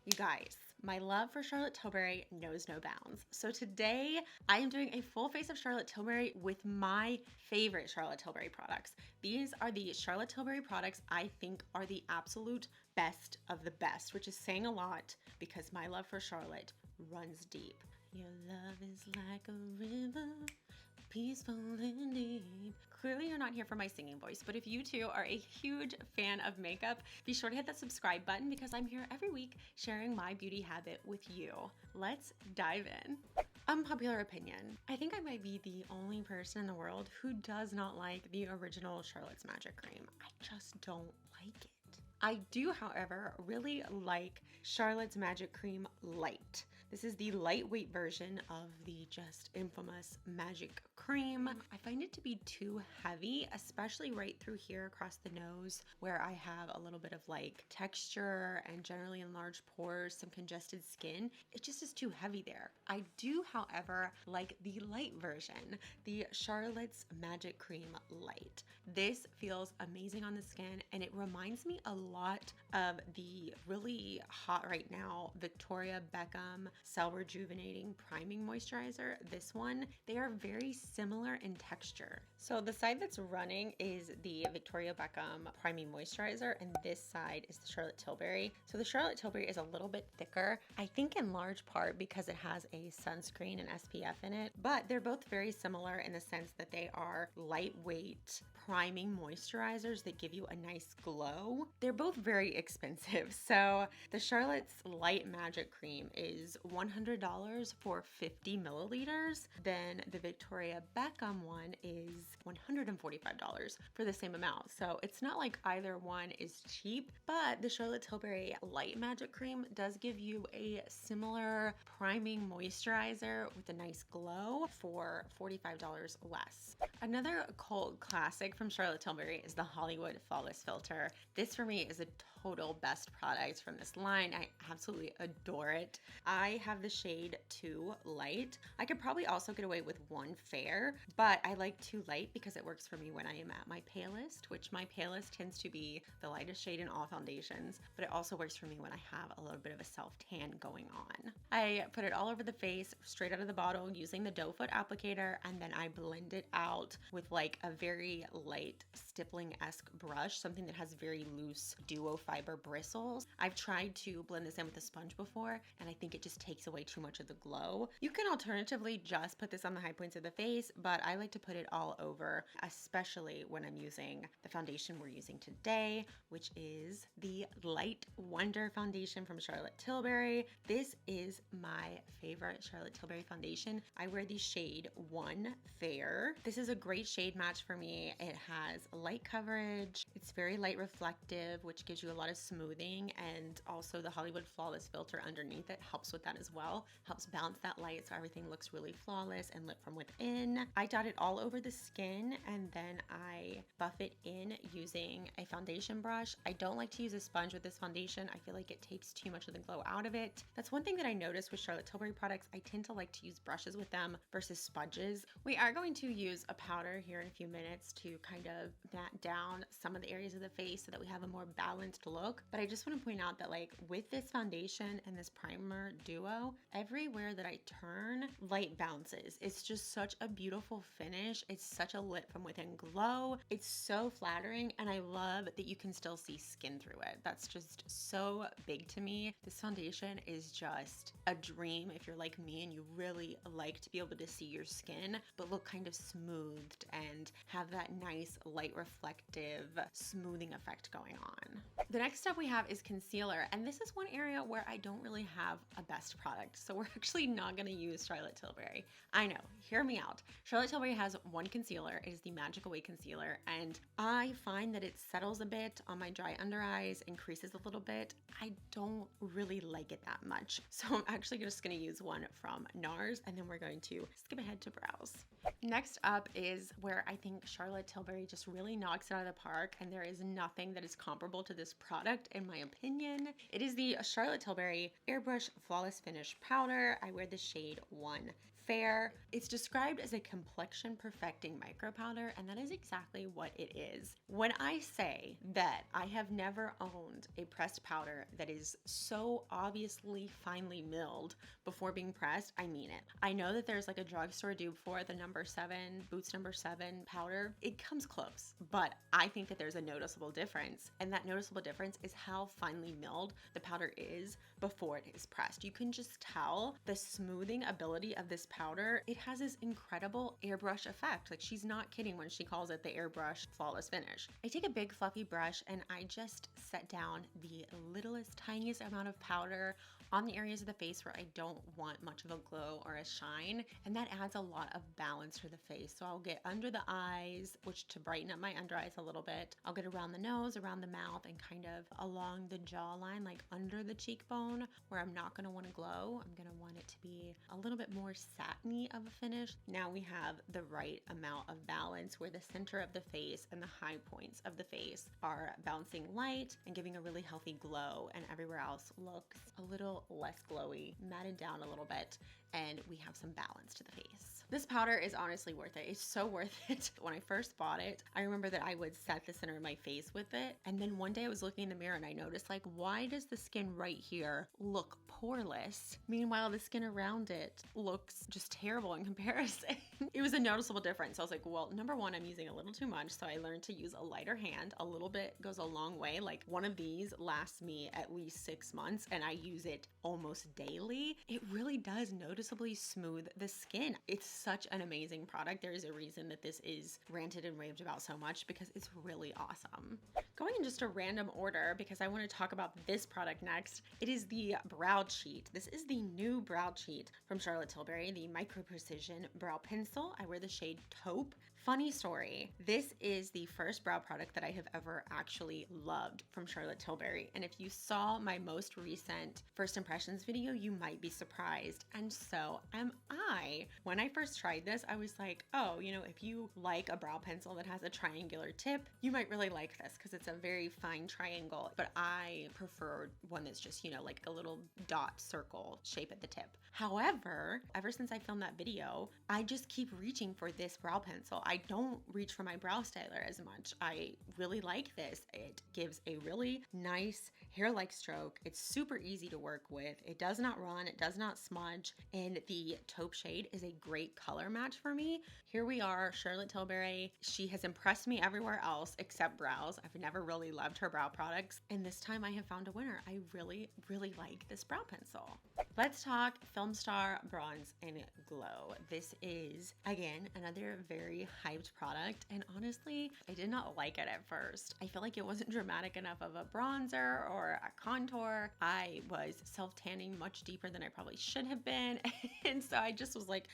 You guys, my love for Charlotte Tilbury knows no bounds. So today I am doing a full face of Charlotte Tilbury with my favorite Charlotte Tilbury products. These are the Charlotte Tilbury products I think are the absolute best of the best, which is saying a lot because my love for Charlotte runs deep. Your love is like a river, peaceful and deep. Clearly you're not here for my singing voice, but if you too are a huge fan of makeup, be sure to hit that subscribe button because I'm here every week sharing my beauty habit with you. Let's dive in. Unpopular opinion. I think I might be the only person in the world who does not like the original Charlotte's Magic Cream. I just don't like it. I do, however, really like Charlotte's Magic Cream Light. This is the lightweight version of the just infamous Magic Cream. I find it to be too heavy, especially right through here across the nose where I have a little bit of like texture and generally enlarged pores, some congested skin. It just is too heavy there. I do, however, like the light version, the Charlotte's Magic Cream Light. This feels amazing on the skin and it reminds me a lot of the really hot right now Victoria Beckham Cell Rejuvenating Priming Moisturizer. This one, they are very similar in texture. So the side that's running is the Victoria Beckham Priming Moisturizer and this side is the Charlotte Tilbury. So the Charlotte Tilbury is a little bit thicker, I think in large part because it has a sunscreen and SPF in it, but they're both very similar in the sense that they are lightweight priming moisturizers that give you a nice glow. They're both very expensive. So the Charlotte's Light Magic Cream is $100 for 50 milliliters. Then the Victoria Beckham one is $145 for the same amount. So it's not like either one is cheap, but the Charlotte Tilbury Light Magic Cream does give you a similar priming moisturizer with a nice glow for $45 less. Another cult classic from Charlotte Tilbury is the Hollywood Flawless Filter. This for me is a total best product from this line. I absolutely adore it. I have the shade 2 Light. I could probably also get away with 1 Fair, but I like 2 Light because it works for me when I am at my palest, which my palest tends to be the lightest shade in all foundations, but it also works for me when I have a little bit of a self tan going on. I put it all over the face straight out of the bottle using the doe foot applicator, and then I blend it out with like a very light stippling-esque brush, something that has very loose duo fiber bristles. I've tried to blend this in with a sponge before and I think it just takes away too much of the glow. You can alternatively just put this on the high points of the face, but I like to put it all over, especially when I'm using the foundation we're using today, which is the Light Wonder foundation from Charlotte Tilbury. This is my favorite Charlotte Tilbury foundation. I wear the shade 1 Fair. This is a great shade match for me. It has light coverage. It's very light reflective, which gives you a lot of smoothing, and also the Hollywood Flawless Filter underneath it helps with that as well. Helps balance that light so everything looks really flawless and lit from within. I dot it all over the skin and then I buff it in using a foundation brush. I don't like to use a sponge with this foundation. I feel like it takes too much of the glow out of it. That's one thing that I noticed with Charlotte Tilbury products. I tend to like to use brushes with them versus sponges. We are going to use a powder here in a few minutes to kind of mat down some of the areas of the face so that we have a more balanced look. But I just want to point out that like with this foundation and this primer duo, everywhere that I turn, light bounces. It's just such a beautiful finish. It's such a lit from within glow. It's so flattering and I love that you can still see skin through it. That's just so big to me. This foundation is just a dream if you're like me and you really like to be able to see your skin but look kind of smoothed and have that nice light reflective smoothing effect going on. The next step we have is concealer, and this is one area where I don't really have a best product, so we're actually not going to use Charlotte Tilbury. I know, hear me out. Charlotte Tilbury has one concealer. It is the Magic Away Concealer, and I find that it settles a bit on my dry under eyes and creases a little bit. I don't really like it that much, so I'm actually just going to use one from NARS, and then we're going to skip ahead to brows. Next up is where I think Charlotte Tilbury just really knocks it out of the park, and there is nothing that is comparable to this product in my opinion. It is the Charlotte Tilbury Airbrush Flawless Finish Powder. I wear the shade 1 fair. It's described as a complexion perfecting micro powder, and that is exactly what it is. When I say that I have never owned a pressed powder that is so obviously finely milled before being pressed, I mean it. I know that there's like a drugstore dupe for the number 7, Boots number 7 powder. It comes close, but I think that there's a noticeable difference, and that noticeable difference is how finely milled the powder is before it is pressed. You can just tell the smoothing ability of this powder. It has this incredible airbrush effect. Like, she's not kidding when she calls it the airbrush flawless finish. I take a big fluffy brush and I just set down the littlest, tiniest amount of powder on the areas of the face where I don't want much of a glow or a shine, and that adds a lot of balance to the face. So I'll get under the eyes, which to brighten up my under eyes a little bit. I'll get around the nose, around the mouth, and kind of along the jawline, like under the cheekbone, where I'm not going to want to glow. I'm going to want it to be a little bit more satiny of a finish. Now we have the right amount of balance where the center of the face and the high points of the face are bouncing light and giving a really healthy glow, and everywhere else looks a little less glowy, matted down a little bit, and we have some balance to the face. This powder is honestly worth it. It's so worth it. When I first bought it, I remember that I would set the center of my face with it, and then one day I was looking in the mirror and I noticed, like, why does the skin right here look poreless? Meanwhile, the skin around it looks just terrible in comparison. It was a noticeable difference. I was like, well, number one, I'm using a little too much, so I learned to use a lighter hand. A little bit goes a long way. Like, one of these lasts me at least 6 months, and I use it almost daily. It really does noticeably smooth the skin. It's such an amazing product. There is a reason that this is ranted and raved about so much, because it's really awesome. Going in just a random order, because I want to talk about this product next. It is the Brow Cheat. This is the new Brow Cheat from Charlotte Tilbury, the Micro Precision Brow Pencil. I wear the shade Taupe. Funny story, this is the first brow product that I have ever actually loved from Charlotte Tilbury. And if you saw my most recent first impressions video, you might be surprised. And so am I. When I first tried this, I was like, oh, you know, if you like a brow pencil that has a triangular tip, you might really like this because it's a very fine triangle. But I prefer one that's just, you know, like a little dot circle shape at the tip. However, ever since I filmed that video, I just keep reaching for this brow pencil. I don't reach for my brow styler as much. I really like this. It gives a really nice hair-like stroke. It's super easy to work with. It does not run, it does not smudge, and the taupe shade is a great color match for me. Here we are, Charlotte Tilbury. She has impressed me everywhere else except brows. I've never really loved her brow products, and this time I have found a winner. I really, really like this brow pencil. Let's talk Filmstar Bronze and Glow. This is, again, another very hyped product, and honestly, I did not like it at first. I feel like it wasn't dramatic enough of a bronzer or a contour. I was self-tanning much deeper than I probably should have been, and so I just was like,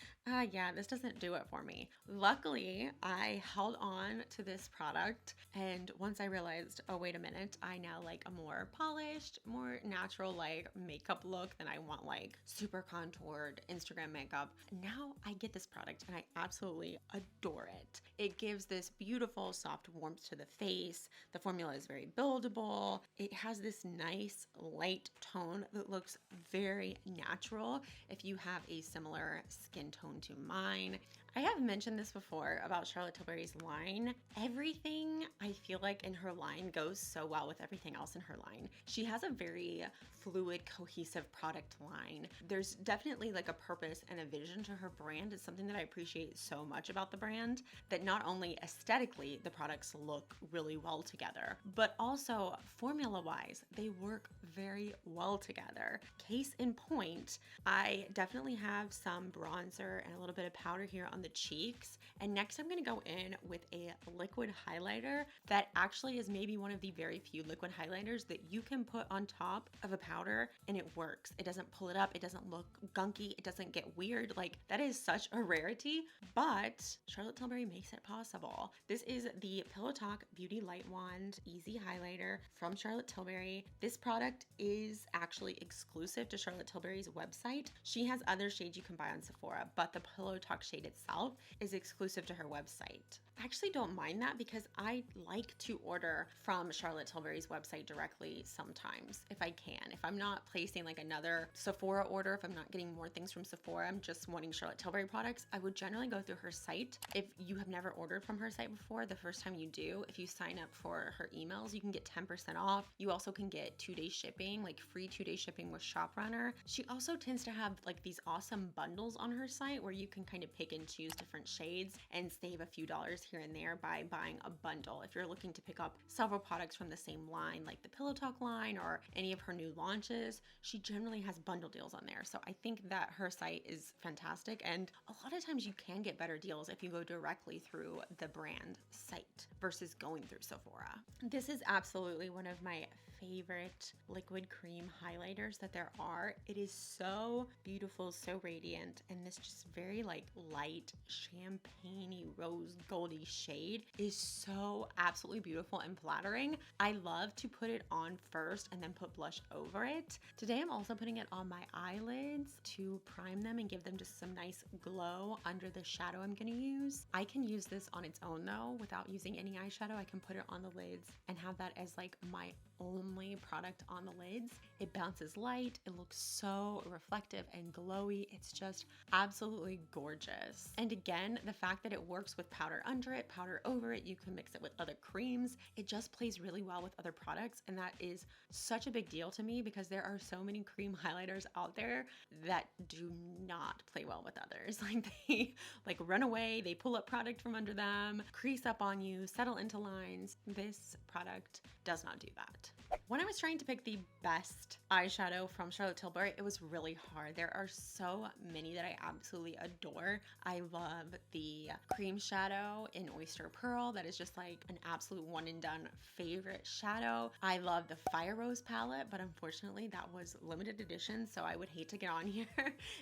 yeah, this doesn't do it for me. Luckily, I held on to this product, and once I realized, oh, wait a minute, I now like a more polished, more natural like makeup look than I want like super contoured Instagram makeup. Now I get this product and I absolutely adore it. It gives this beautiful soft warmth to the face. The formula is very buildable. It has this nice light tone that looks very natural if you have a similar skin tone to mine. I have mentioned this before about Charlotte Tilbury's line. Everything I feel like in her line goes so well with everything else in her line. She has a very fluid, cohesive product line. There's definitely like a purpose and a vision to her brand. It's something that I appreciate so much about the brand, that not only aesthetically the products look really well together, but also formula-wise, they work very well together. Case in point, I definitely have some bronzer and a little bit of powder here on the cheeks, and next I'm going to go in with a liquid highlighter that actually is maybe one of the very few liquid highlighters that you can put on top of a powder and it works. It doesn't pull it up, it doesn't look gunky, it doesn't get weird. Like, that is such a rarity, but Charlotte Tilbury makes it possible. This is the Pillow Talk Beauty Light Wand Easy Highlighter from Charlotte Tilbury. This product is actually exclusive to Charlotte Tilbury's website. She has other shades you can buy on Sephora, but the Pillow Talk shade itself is exclusive to her website. actually don't mind that because I like to order from Charlotte Tilbury's website directly sometimes if I can. If I'm not placing like another Sephora order, if I'm not getting more things from Sephora, I'm just wanting Charlotte Tilbury products, I would generally go through her site. If you have never ordered from her site before, the first time you do, if you sign up for her emails, you can get 10% off. You also can get 2-day shipping, like free 2-day shipping with ShopRunner. She also tends to have like these awesome bundles on her site where you can kind of pick and choose different shades and save a few dollars here and there by buying a bundle. If you're looking to pick up several products from the same line, like the Pillow Talk line or any of her new launches, she generally has bundle deals on there. So I think that her site is fantastic. And a lot of times you can get better deals if you go directly through the brand site versus going through Sephora. This is absolutely one of my favorite liquid cream highlighters that there are. It is so beautiful, so radiant, and this just very like light champagne-y rose goldy shade is so absolutely beautiful and flattering. I love to put it on first and then put blush over it. Today I'm also putting it on my eyelids to prime them and give them just some nice glow under the shadow I'm going to use. I can use this on its own though without using any eyeshadow. I can put it on the lids and have that as like my only product on the lids. It bounces light, it looks so reflective and glowy. It's just absolutely gorgeous. And again, the fact that it works with powder under it, powder over it, you can mix it with other creams. It just plays really well with other products, and that is such a big deal to me because there are so many cream highlighters out there that do not play well with others. Like they like run away, they pull up product from under them, crease up on you, settle into lines. This product does not do that. When I was trying to pick the best eyeshadow from Charlotte Tilbury, it was really hard. There are so many that I absolutely adore. I love the cream shadow in Oyster Pearl. That is just like an absolute one and done favorite shadow. I love the Fire Rose palette, but unfortunately that was limited edition, so I would hate to get on here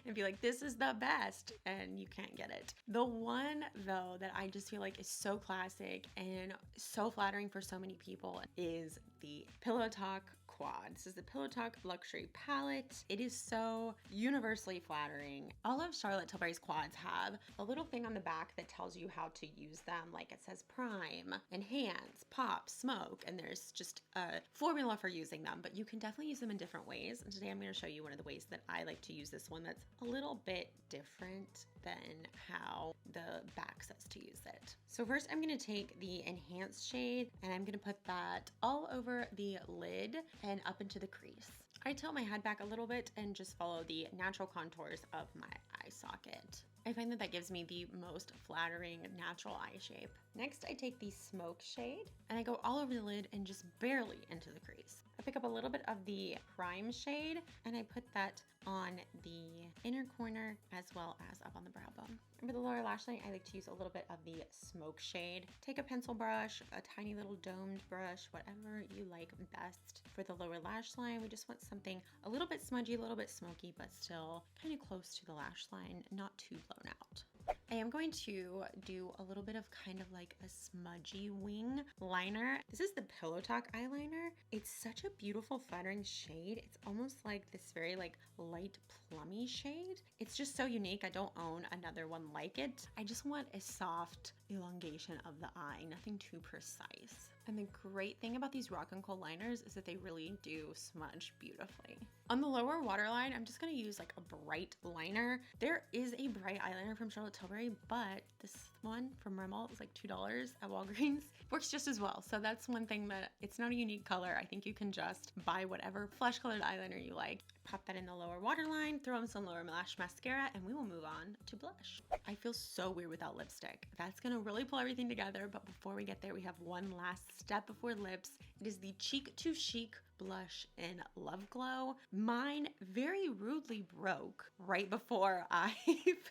and be like, this is the best, and you can't get it. The one though that I just feel like is so classic and so flattering for so many people is the Pillow Talk Quad. This is the Pillow Talk Luxury Palette. It is so universally flattering. All of Charlotte Tilbury's quads have a little thing on the back that tells you how to use them. Like it says prime, enhance, pop, smoke, and there's just a formula for using them, but you can definitely use them in different ways. And today I'm going to show you one of the ways that I like to use this one that's a little bit different than how the back says to use it. So first I'm going to take the enhanced shade and I'm going to put that all over the lid and up into the crease. I tilt my head back a little bit and just follow the natural contours of my eye socket. I find that that gives me the most flattering natural eye shape. Next, I take the smoke shade and I go all over the lid and just barely into the crease. I pick up a little bit of the prime shade and I put that on the inner corner as well as up on the brow bone. And for the lower lash line, I like to use a little bit of the smoke shade. Take a pencil brush, a tiny little domed brush, whatever you like best. For the lower lash line, we just want something a little bit smudgy, a little bit smoky, but still kind of close to the lash line, not too blown out. I am going to do a little bit of kind of like a smudgy wing liner. This is the Pillow Talk eyeliner. It's such a beautiful flattering shade. It's almost like this very like light plummy shade. It's just so unique. I don't own another one like it. I just want a soft elongation of the eye, nothing too precise. And the great thing about these Rock and Coal liners is that they really do smudge beautifully. On the lower waterline, I'm just gonna use like a bright liner. There is a bright eyeliner from Charlotte Tilbury, but this one from Rimmel is like $2 at Walgreens. Works just as well. So that's one thing that it's not a unique color. I think you can just buy whatever flesh colored eyeliner you like. Pop that in the lower waterline, throw in some lower lash mascara, and we will move on to blush. I feel so weird without lipstick. That's gonna really pull everything together, but before we get there, we have one last step before lips. It is the Cheek to Chic blush in Love Glow. Mine very rudely broke right before I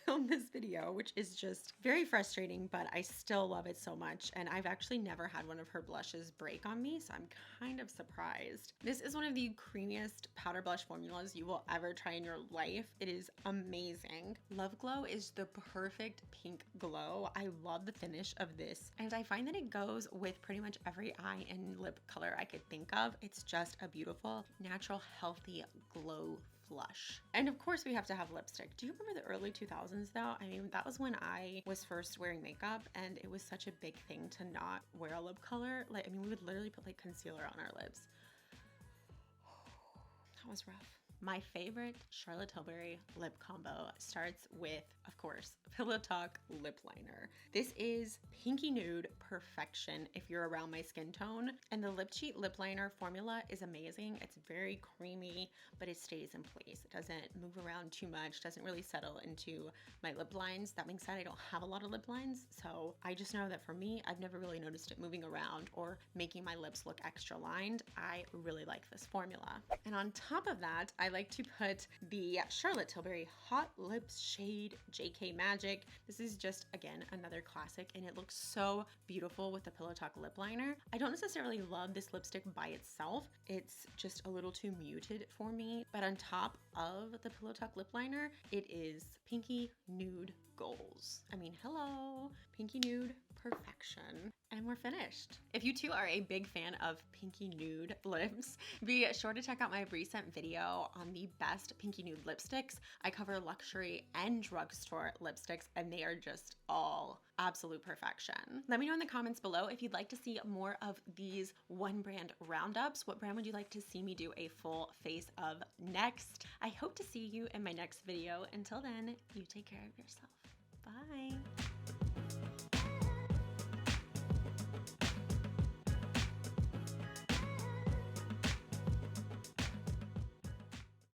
filmed this video, which is just very frustrating, but I still love it so much. And I've actually never had one of her blushes break on me, so I'm kind of surprised. This is one of the creamiest powder blush formulas you will ever try in your life. It is amazing. Love Glow is the perfect pink glow. I love the finish of this, and I find that it goes with pretty much every eye and lip color I could think of. It's just a beautiful, natural, healthy glow blush. And of course we have to have lipstick. Do you remember the early 2000s though? I mean, that was when I was first wearing makeup and it was such a big thing to not wear a lip color. Like, I mean, we would literally put like concealer on our lips. That was rough. My favorite Charlotte Tilbury lip combo starts with, of course, Pillow Talk lip liner. This is pinky nude perfection if you're around my skin tone. And the Lip Cheat lip liner formula is amazing. It's very creamy, but it stays in place. It doesn't move around too much, doesn't really settle into my lip lines. That being said, I don't have a lot of lip lines, so I just know that for me, I've never really noticed it moving around or making my lips look extra lined. I really like this formula. And on top of that, I like to put the Charlotte Tilbury Hot Lips shade JK Magic. This is just, again, another classic, and it looks so beautiful with the Pillow Talk lip liner. I don't necessarily love this lipstick by itself. It's just a little too muted for me, but on top of the Pillow Talk lip liner, it is pinky nude goals. I mean, hello, pinky nude perfection. And we're finished. If you too are a big fan of pinky nude lips, be sure to check out my recent video on the best pinky nude lipsticks. I cover luxury and drugstore lipsticks, and they are just all absolute perfection. Let me know in the comments below if you'd like to see more of these one brand roundups. What brand would you like to see me do a full face of next? I hope to see you in my next video. Until then, you take care of yourself. Bye.